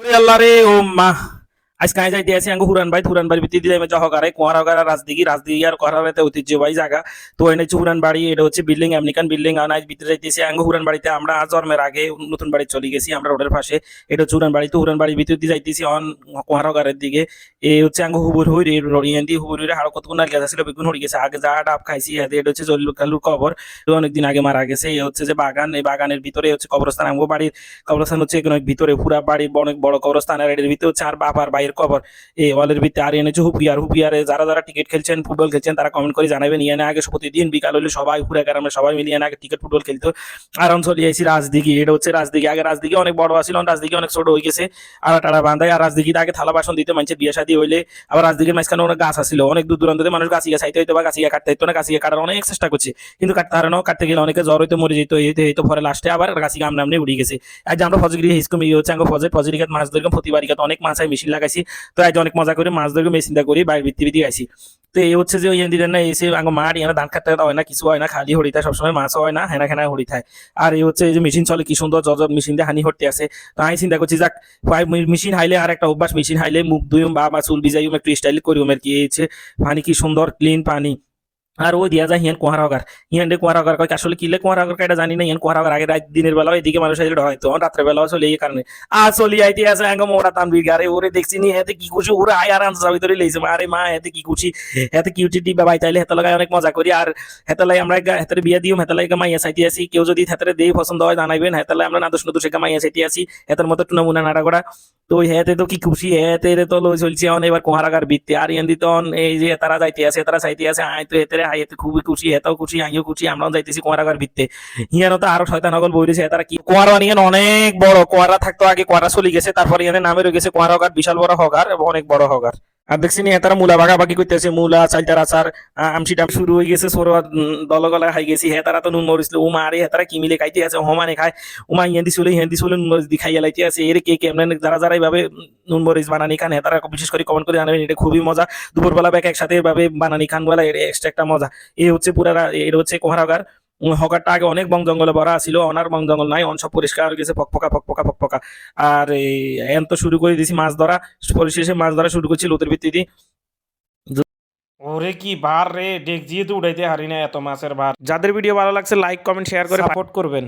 আল্লাহ রে ও মা আজকে আমি যাইতে আছি আঙ্গু হুরান বাড়ি ভিতরে দিলে জহগারে কোয়ারাগারা রাজদিঘি আর কোয়ারাতে ঐতিহ্যবাহী জায়গা। তো এনে হচ্ছে হুরান বাড়ি, এটা হচ্ছে বিল্ডিং আমেরিকান বিল্ডিং। আর আজ ভিতরে যাইতেছি আঙ্গু হুরান বাড়িতে। আমরা জন্মের আগে নতুন বাড়ি চলে গেছি, আমরা রোডের পাশে। এটা হচ্ছে হুরান বাড়ি। তো হুরান বাড়ির ভিতর দিয়ে যাইতেছি অন কোয়ারাগারের দিকে। এই হচ্ছে আঙ্গু হুবুর হুই রড়িয়ান দিয়ে হুবুর হুইরে হাড় কতক্ষণ আর গেছে ছিল বেগুন হয়ে গেছে আগে যা ডাব খাইছি। এটা হচ্ছে জল্লু কালুর কবর, অনেকদিন আগে মারা গেছে। এই হচ্ছে যে বাগান, এই বাগানের ভিতরে হচ্ছে কবরস্থান। আঙ্গু বাড়ির কবরস্থান হচ্ছে অনেক ভিতরে, পুরা বাড়ির অনেক বড় কবরস্থান। আর এর ভিতরে হচ্ছে আর বাবার ভাইয়ের কবর। এই ওয়ালের ভিতরে আর এনেছে হুপিয়ারে যারা যারা টিকিট খেলছেন, ফুটবল খেলছেন, তারা কমেন্ট করে জানাবেন। ইয়ানে আগে প্রতিদিন বিকাল হলে সবাই ঘুরে গ্রামে সবাই মিলিয়ে আগে টিকিট ফুটবল খেলতো। আর চলে আইসি রাজদিঘি। এটা হচ্ছে রাজদিঘি। আগে রাজদিঘি অনেক বড় আছিল, রাজদিঘি অনেক ছোট হয়ে গেছে। আর টাড়া বান্ধায়। আর রাজদিঘিতে আগে থালা বাসন দিতে মানুষের বিয়ে শাদী হইলে। আবার রাজদিঘির মাঝখানে অনেক গাছ আছিল, অনেক দূর দূরান্তে মানুষ গাছিয়া চাইতে হইতো বা গাছিয়া কাটতে হইতো না। গাছিয়া কাটার অনেক চেষ্টা করছে, কিন্তু কাটতে হারানো। কাটতে গেলে অনেকে জ্বর হইতে মরে যেত, এই তো পরে লাস্টে আবার গাছিয়া আমনে আমনে উড়ে গেছে। আজ আমরা ফজগিরি হিসকুম ইয়ে হচ্ছে আঙ্গ ফজরিকাত মাছ ধরলাম, প্রতিবারিকাত অনেক মাছ মেশিন লাগাইছি। তো আজ অনেক মজা করে মাছ ধরবে মেশিনটা করি বাইরে ভিত্তি আইসি। তো এই হচ্ছে যে ওই দিনের না এসে আঙ্গ মাঠ এখানে ধান কাটতে হয় না, কিছু হয় না, খালি হরি থাকে সবসময়, মাছ হয় না, হেনা খেনা হরি থাকে। আর এই হচ্ছে এই যে মেশিন চলে কি সুন্দর জজ মেশিন দিয়ে হানি হরতে আছে। তো আমি চিন্তা করছি যাক মেশিন হাইলে আর একটা অভ্যাস, মেশিন হাইলে মুখ ধুইম বা চুল ভিজাইম একটু স্টাইল করিম আর কি। এই হচ্ছে পানি কি সুন্দর ক্লিন পানি। আর ওই দিয়া যায় হিয়ান কোহারাগার, হিয়ান্ডে কোহারাগার কয় আসলে কিলে কোহারাগার এটা জানি না। হিয়ান কোহারাগার আগে রাত দিনের বেলা এদিকে মানুষ হয়তো রাত্রে বেলাও চলে এই কারণে আর চলি আইতে আছে আঙ্গ মোড়া তানবির গারে ওরে দেখছি নি হেতে কি খুশি ওরে আয় আর আনসার ভিতরে লইছে। আরে মা হেতে কি খুশি, হেতে কিউটি টিপা বাই তাইলে হেতে লাগায় অনেক মজা করি। আর হেতে লাই আমরা হেতে বিয়া দিও, হেতে লাই মাইয়া চাইতে আসি। কেউ যদি হেতে দেই পছন্দ হয় জানাইবেন। হেতে লাই আমরা নাদুস নদুস মাইয়া চাইতে আসি, হেতের মতো টুনা মুনা নাড়া করা। তো হেতে তো কি খুশি, হেতে তো লই চলছে অন এবার কোহারাগার বিত্তে। আর ইয়ান দিত এই যে তারা যাইতে আছে, তারা চাইতে আছে আয় তো হেতে আয় হেতে খুবই খুশি, এটাও খুশি, আমিও খুশি, আমরাও যাইতেছি কোয়ারাগার ভিত্তে। হিয়ানো তো আরো শয়তান হগল বই রয়েছে। তারা কি কোয়ারা নিয়ে অনেক বড় কোয়ারা থাকতো আগে, কোয়ারা চলে গেছে, তারপরে এখানে নামে রয়ে গেছে কোয়ারাগার, বিশাল বড় হগার এবং অনেক বড় হগার। আর দেখছি নি তারা মূলা ভাগাভাগি করতেছে, মূলা চালতার আচার আমসি টাম শুরু হয়ে গেছে। সরো দল গলা খাই গেছি। হ্যাঁ তারা তো নুন মরিছিল উমা, আরে তারা কি মিলে খাইতে আছে হমানে খায়। উমা হিন্দি চলে নুন মরিচ দি খাইয়া লাইতে আছে। এর কে কেমন যারা যারা এইভাবে নুন মরিচ বানানি খান, হ্যাঁ তারা বিশেষ করে কমেন্ট করে জানাবেন। এটা খুবই মজা, দুপুরবেলা ব্যাগ একসাথে এভাবে বানানি খান বলা এটা এক্সট্রা একটা মজা। এই হচ্ছে পুরা এটা হচ্ছে কোহারাগার। হকারটা আগে অনেক বন জঙ্গলে ভরা ছিল, অনার বন জঙ্গল নাই, অন সব পরিষ্কার হয়ে গেছে, ফকফকা। আর এই এখন তো শুরু করে দিয়েছি মাছ ধরা, পরিশেষে মাছ ধরা শুরু করছি লোতের ভিত্তিতে। ওরে কি বার রে, ডেক দিয়ে তো উঠাইতে হারি না এত মাছের ভার। যাদের ভিডিও ভালো লাগছে লাইক কমেন্ট শেয়ার করে সাপোর্ট করবেন।